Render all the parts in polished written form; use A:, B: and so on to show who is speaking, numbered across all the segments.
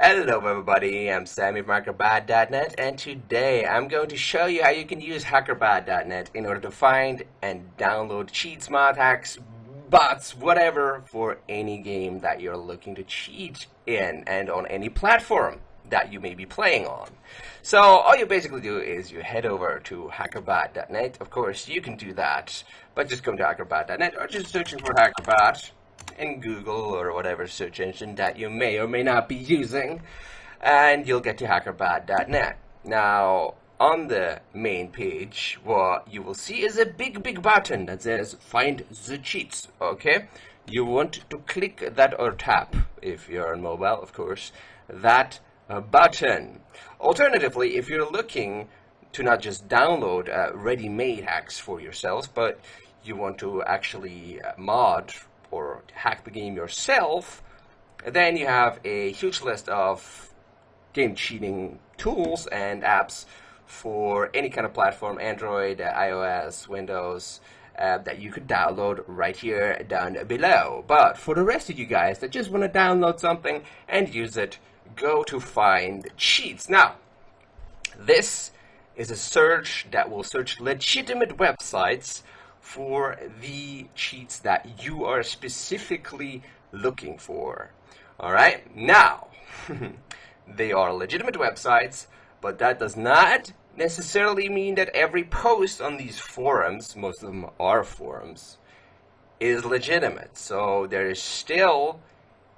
A: Hello everybody, I'm Sammy from HackerBad.net, and today I'm going to show you how you can use HackerBad.net in order to find and download cheats, mod hacks, bots, whatever, for any game that you're looking to cheat in and on any platform that you may be playing on. So all you basically do is you head over to HackerBad.net. Of course, you can do that by just going to HackerBad.net or just searching for HackerBad in Google or whatever search engine that you may or may not be using, and you'll get to hackerbad.net. Now, on the main page, what you will see is a big button that says Find the Cheats, okay? You want to click that or tap, if you're on mobile, of course, that button. Alternatively, if you're looking to not just download ready-made hacks for yourselves, but you want to actually mod or hack the game yourself, then you have a huge list of game cheating tools and apps for any kind of platform, Android, iOS, Windows, that you could download right here down below. But for the rest of you guys that just want to download something and use it, go to Find Cheats. Now, this is a search that will search legitimate websites for the cheats that you are specifically looking for. Alright, now, they are legitimate websites, but that does not necessarily mean that every post on these forums, most of them are forums, is legitimate. So there is still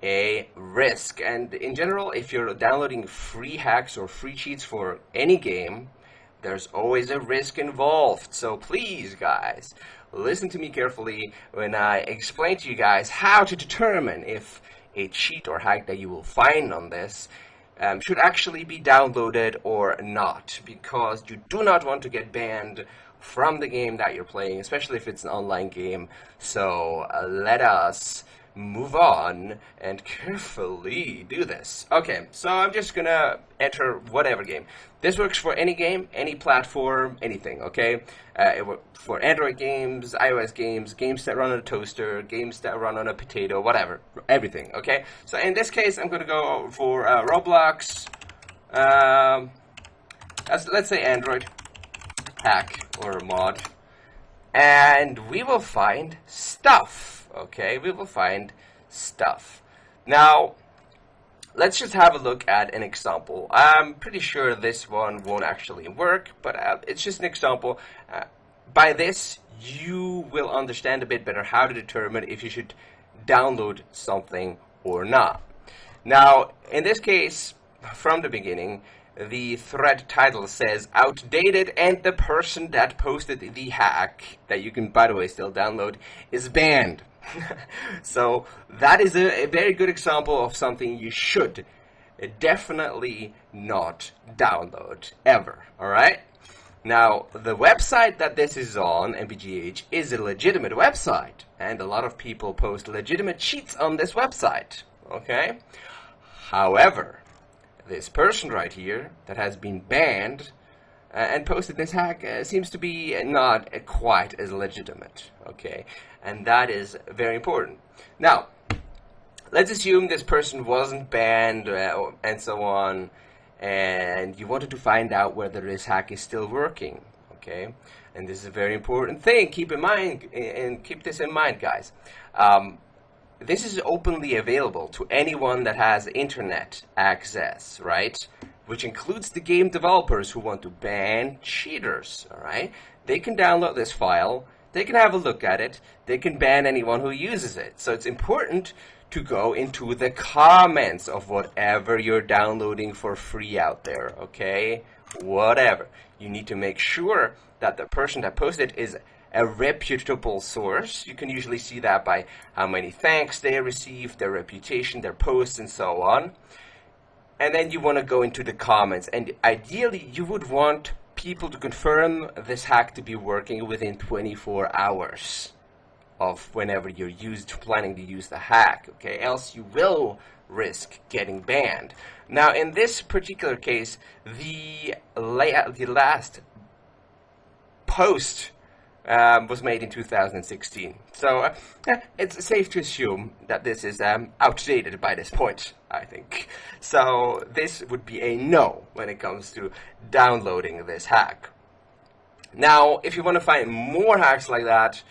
A: a risk, and in general, if you're downloading free hacks or free cheats for any game, there's always a risk involved. So please, guys, listen to me carefully when I explain to you guys how to determine if a cheat or hack that you will find on this should actually be downloaded or not, because you do not want to get banned from the game that you're playing, especially if it's an online game. So let us move on and carefully do this. Okay, so I'm just gonna enter whatever game. This works for any game, any platform, anything, okay? It works for Android games, iOS games, games that run on a toaster, games that run on a potato, whatever, everything, okay? So in this case, I'm gonna go for Roblox, let's say Android hack or mod, and we will find stuff. Okay, we will find stuff. Now, let's just have a look at an example. I'm pretty sure this one won't actually work, but it's just an example. By this, you will understand a bit better how to determine if you should download something or not. Now, in this case, from the beginning, the thread title says outdated, and the person that posted the hack, that you can, by the way, still download, is banned. So that is a very good example of something you should definitely not download ever. Alright? Now, the website that this is on, MPGH, is a legitimate website, and a lot of people post legitimate cheats on this website. Okay? However, this person right here that has been banned and posted this hack seems to be not quite as legitimate, okay? And that is very important. Now, let's assume this person wasn't banned and so on, and you wanted to find out whether this hack is still working, okay? And this is a very important thing. Keep in mind, and keep this in mind, guys. This is openly available to anyone that has internet access, right? Which includes the game developers who want to ban cheaters, alright? They can download this file, they can have a look at it, they can ban anyone who uses it. So it's important to go into the comments of whatever you're downloading for free out there, okay? Whatever. You need to make sure that the person that posted is a reputable source. You can usually see that by how many thanks they received, their reputation, their posts, and so on. And then you want to go into the comments, and ideally you would want people to confirm this hack to be working within 24 hours of whenever you're planning to use the hack, okay? Else you will risk getting banned. Now, in this particular case, the last post was made in 2016. So it's safe to assume that this is outdated by this point, I think. So this would be a no when it comes to downloading this hack. Now, if you want to find more hacks like that,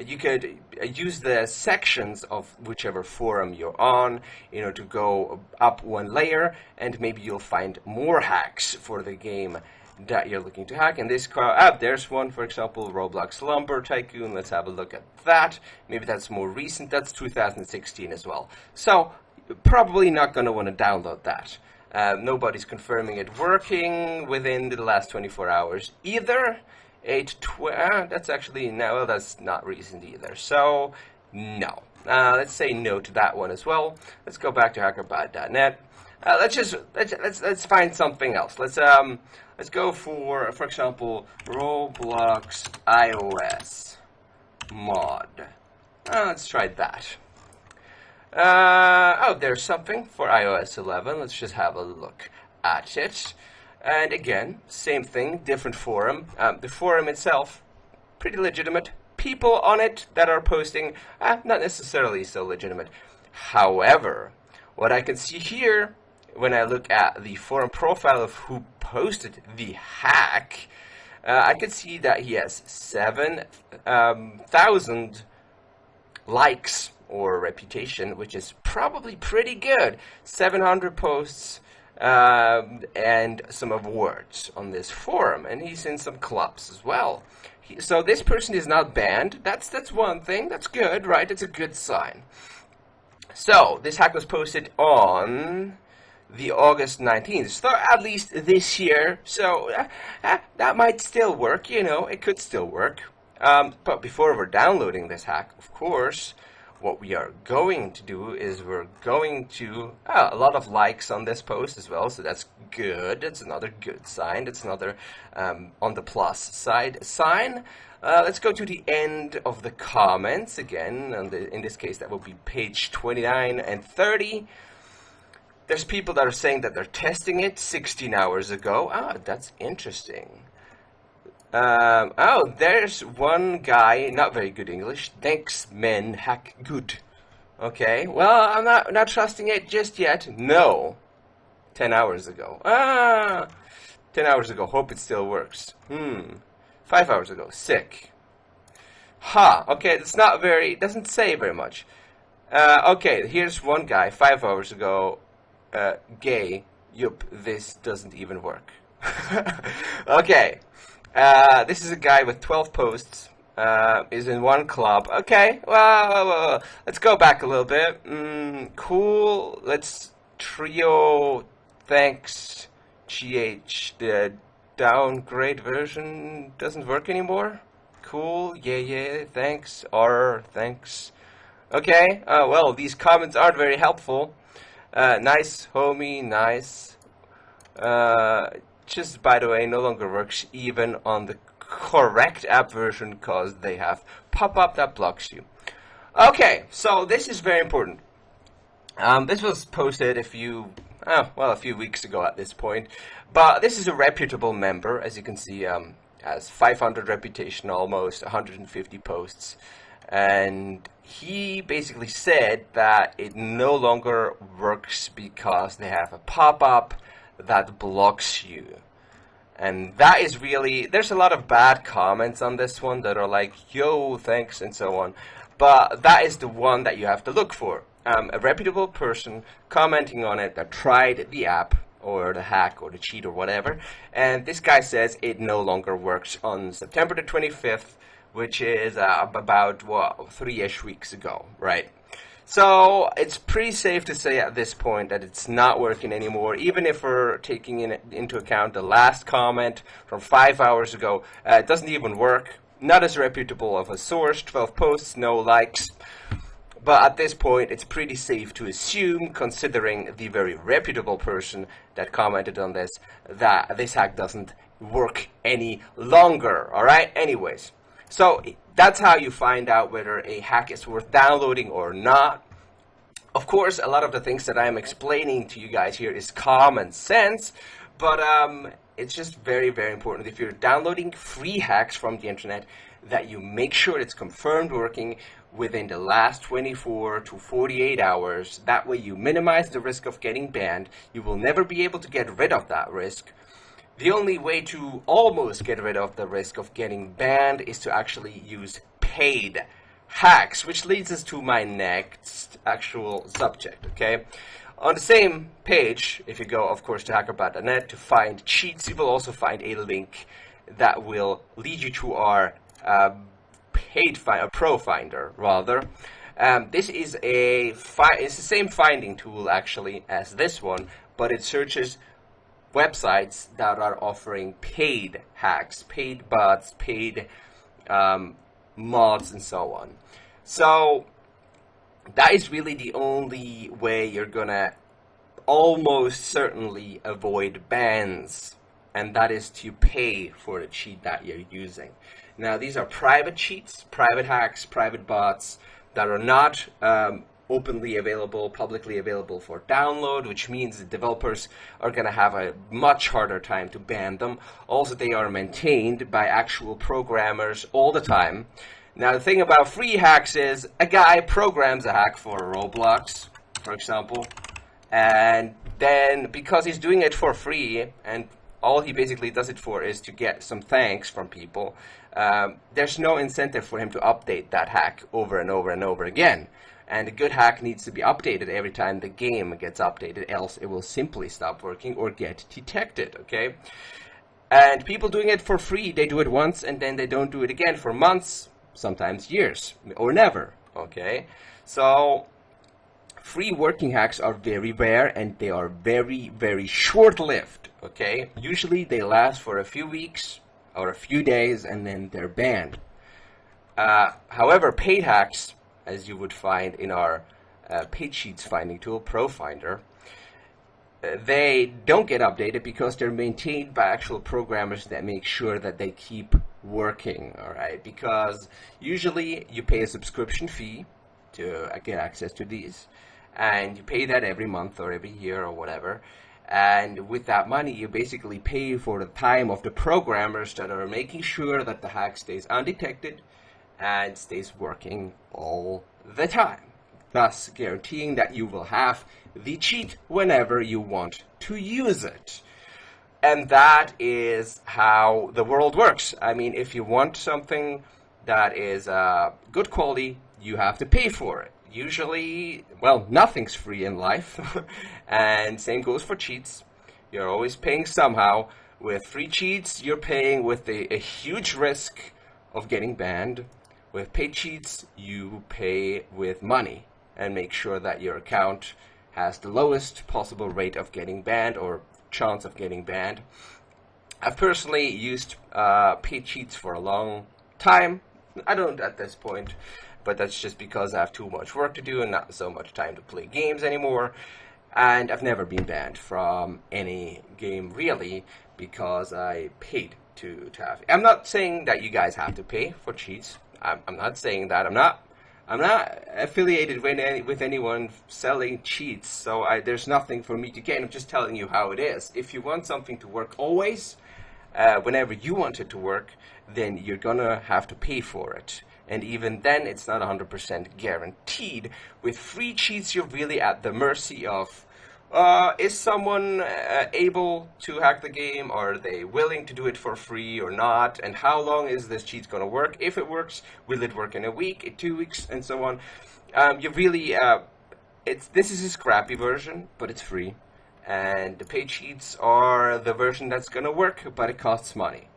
A: you could use the sections of whichever forum you're on, to go up one layer, and maybe you'll find more hacks for the game that you're looking to hack. In this there's one, for example, Roblox Lumber Tycoon. Let's have a look at that. Maybe that's more recent. That's 2016 as well. So, probably not going to want to download that. Nobody's confirming it working within the last 24 hours either. That's actually, no, that's not recent either. So, no. Let's say no to that one as well. Let's go back to hackerbot.net. Let's find something else. Let's go for example, Roblox iOS mod. Let's try that. There's something for iOS 11. Let's just have a look at it. And again, same thing, different forum. The forum itself, pretty legitimate. People on it that are posting, not necessarily so legitimate. However, what I can see here, when I look at the forum profile of who posted the hack, I can see that he has 7,000 likes or reputation, which is probably pretty good. 700 posts. And some awards on this forum, and he's in some clubs as well. So this person is not banned. That's one thing. That's good, right? It's a good sign. So this hack was posted on the August 19th, so at least this year. So that might still work. It could still work. But before we're downloading this hack, of course, what we are going to do is we're going to a lot of likes on this post as well, so that's good. It's another good sign. It's another on the plus side sign. Let's go to the end of the comments again. In this case, that will be page 29 and 30. There's people that are saying that they're testing it 16 hours ago. That's interesting. There's one guy, not very good English. Thanks, men, hack good. Okay, well, I'm not trusting it just yet. No. 10 hours ago. 10 hours ago, hope it still works. 5 hours ago, sick. Okay, that's not very, doesn't say very much. Okay, here's one guy, 5 hours ago, gay. Yup, this doesn't even work. Okay. This is a guy with 12 posts, is in one club. Okay, well, let's go back a little bit. Cool, let's trio, thanks, GH, the downgrade version doesn't work anymore. Cool, yeah, thanks, R, thanks. Okay, well, these comments aren't very helpful. Nice, homie, nice. Just, by the way, no longer works even on the correct app version because they have pop-up that blocks you. Okay, so this is very important. This was posted a few weeks ago at this point, but this is a reputable member, as you can see, has 500 reputation, almost 150 posts, and he basically said that it no longer works because they have a pop-up that blocks you. And that is really, there's a lot of bad comments on this one that are like, yo, thanks, and so on. But that is the one that you have to look for. A reputable person commenting on it that tried the app, or the hack, or the cheat, or whatever. And this guy says it no longer works on September the 25th, which is about, 3-ish weeks ago, right? So it's pretty safe to say at this point that it's not working anymore, even if we're taking into account the last comment from 5 hours ago. It doesn't even work. Not as reputable of a source, 12 posts, no likes. But at this point, it's pretty safe to assume, considering the very reputable person that commented on this, that this hack doesn't work any longer, alright? Anyways. So that's how you find out whether a hack is worth downloading or not. Of course, a lot of the things that I'm explaining to you guys here is common sense, but it's just very, very important. If you're downloading free hacks from the internet, that you make sure it's confirmed working within the last 24 to 48 hours. That way you minimize the risk of getting banned. You will never be able to get rid of that risk. The only way to almost get rid of the risk of getting banned is to actually use paid hacks, which leads us to my next actual subject, okay? On the same page, if you go, of course, to hackerbot.net to find cheats, you will also find a link that will lead you to our pro finder, rather. This is it's the same finding tool actually as this one, but it searches websites that are offering paid hacks, paid bots, paid mods, and so on. So that is really the only way you're gonna almost certainly avoid bans, and that is to pay for the cheat that you're using. Now, these are private cheats, private hacks, private bots that are not openly available, publicly available for download, which means the developers are going to have a much harder time to ban them. Also, they are maintained by actual programmers all the time. Now, the thing about free hacks is a guy programs a hack for Roblox, for example, and then because he's doing it for free and all he basically does it for is to get some thanks from people, there's no incentive for him to update that hack over and over and over again. And a good hack needs to be updated every time the game gets updated, else it will simply stop working or get detected, okay? And people doing it for free, they do it once and then they don't do it again for months, sometimes years, or never, okay? So free working hacks are very rare and they are very, very short-lived, okay? Usually they last for a few weeks or a few days and then they're banned. However, paid hacks, as you would find in our paid cheats finding tool, ProFinder, they don't get updated because they're maintained by actual programmers that make sure that they keep working, all right? Because usually you pay a subscription fee to get access to these, and you pay that every month or every year or whatever. And with that money, you basically pay for the time of the programmers that are making sure that the hack stays undetected and stays working all the time, thus guaranteeing that you will have the cheat whenever you want to use it. And that is how the world works. I mean, if you want something that is good quality, you have to pay for it. Usually, well, nothing's free in life, and same goes for cheats. You're always paying somehow. With free cheats, you're paying with a huge risk of getting banned. With paid cheats, you pay with money and make sure that your account has the lowest possible rate of getting banned or chance of getting banned. I've personally used paid cheats for a long time. I don't at this point, but that's just because I have too much work to do and not so much time to play games anymore. And I've never been banned from any game really because I paid to have. I'm not saying that you guys have to pay for cheats. I'm not saying that. I'm not affiliated with anyone selling cheats, so there's nothing for me to gain. I'm just telling you how it is. If you want something to work always, whenever you want it to work, then you're gonna have to pay for it. And even then, it's not 100% guaranteed. With free cheats, you're really at the mercy of, is someone able to hack the game? Are they willing to do it for free or not? And how long is this cheat going to work? If it works, will it work in a week, in 2 weeks, and so on? You really, this is a scrappy version, but it's free. And the paid cheats are the version that's going to work, but it costs money.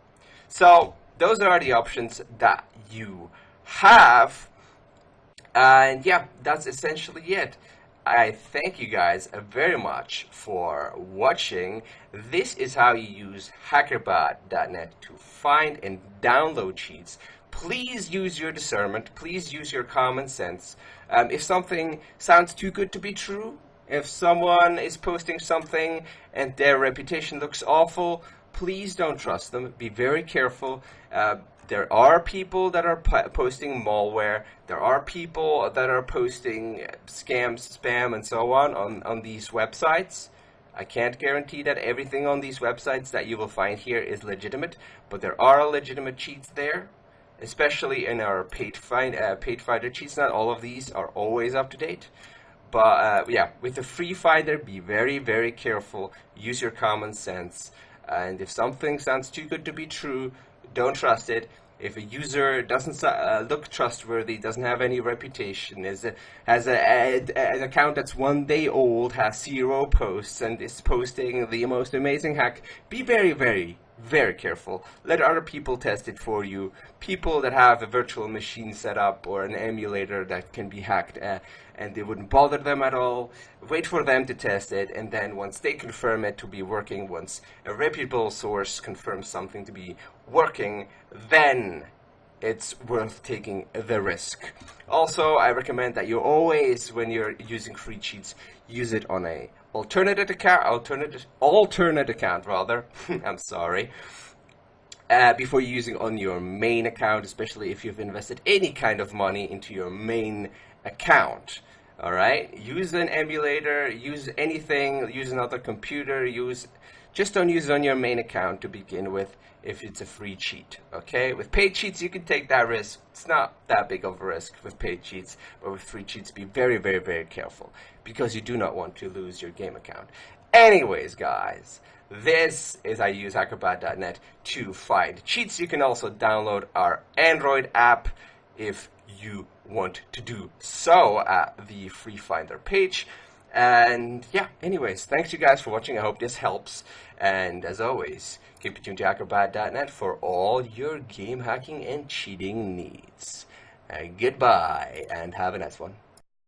A: So those are the options that you have. And yeah, that's essentially it. I thank you guys very much for watching. This is how you use hackerbot.net to find and download cheats. Please use your discernment. Please use your common sense. If something sounds too good to be true, if someone is posting something and their reputation looks awful, please don't trust them. Be very careful. There are people that are posting malware. There are people that are posting scams, spam, and so on these websites. I can't guarantee that everything on these websites that you will find here is legitimate, but there are legitimate cheats there. especially in our paid finder cheats. Not all of these are always up to date. But yeah, with the free finder, be very, very careful. Use your common sense. And if something sounds too good to be true, don't trust it. If a user doesn't look trustworthy, doesn't have any reputation, has an account that's 1 day old, has 0 posts, and is posting the most amazing hack, be very, very, very careful. Let other people test it for you. People that have a virtual machine set up or an emulator that can be hacked, and it wouldn't bother them at all. Wait for them to test it, and then once they confirm it to be working, once a reputable source confirms something to be working, then it's worth taking the risk. Also, I recommend that you always, when you're using free cheats, use it on a alternate account rather. I'm sorry. Before using on your main account, especially if you've invested any kind of money into your main account. Alright? Use an emulator, use anything, use another computer, just don't use it on your main account to begin with if it's a free cheat. Okay? With paid cheats you can take that risk. It's not that big of a risk with paid cheats, but with free cheats be very, very, very careful, because you do not want to lose your game account. Anyways, guys, this is I use hackerbot.net to find cheats. You can also download our Android app if you want to do so at the free finder page. And yeah, anyways, thanks you guys for watching. I hope this helps. And as always, keep it tuned to hackerbot.net for all your game hacking and cheating needs. Goodbye, and have a nice one.